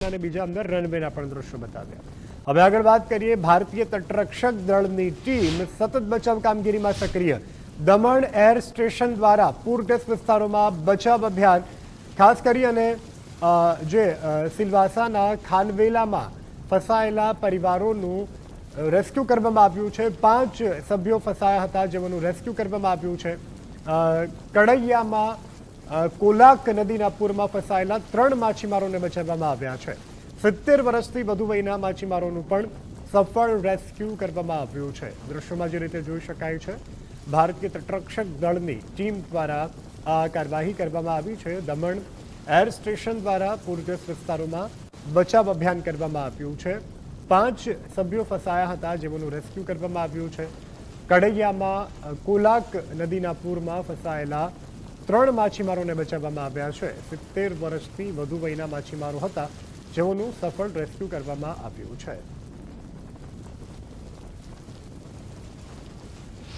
અને બીજા અંદર રનવેના પણ દ્રશ્યો બતાવ્યા. હવે આગળ વાત કરીએ. ભારતીય તટરક્ષક દળની ટીમ સતત બચાવ કામગીરીમાં સક્રિય. દમણ એર સ્ટેશન દ્વારા પૂરગ્રસ્ત વિસ્તારોમાં બચાવ અભિયાન, ખાસ કરી અને જે સિલવાસાના ખાનવેલામાં ફસાયેલા પરિવારોનું રેસ્ક્યુ કરવામાં આવ્યું છે. 5 સભ્યો ફસાયા હતા, જેઓનું રેસ્ક્યુ કરવામાં આવ્યું છે. કડૈયામાં કોલાક નદીના પૂરમાં ફસાયેલા 3 માછીમારોને બચાવવામાં આવ્યા છે. 70 વર્ષથી વધુ વયના માછીમારોનું પણ સફળ રેસ્ક્યુ કરવામાં આવ્યું છે. દ્રશ્યોમાં જે રીતે જોઈ શકાય છે, ભારતીય તટરક્ષક દળની ટીમ દ્વારા આ કાર્યવાહી કરવામાં આવી છે. દમણ એર સ્ટેશન દ્વારા પૂરગ્રસ્ત વિસ્તારોમાં બચાવ અભિયાન કરવામાં આવ્યું છે. 5 સભ્યો ફસાયા હતા, જેઓનું રેસ્ક્યુ કરવામાં આવ્યું છે. કડૈયામાં કોલાક નદીના પૂરમાં ફસાયેલા 3 માછીમારોને બચાવવામાં આવ્યા છે. 70 વર્ષથી વધુ વયના માછીમારો હતા, જેઓનું સફળ રેસ્ક્યુ કરવામાં આવ્યું છે.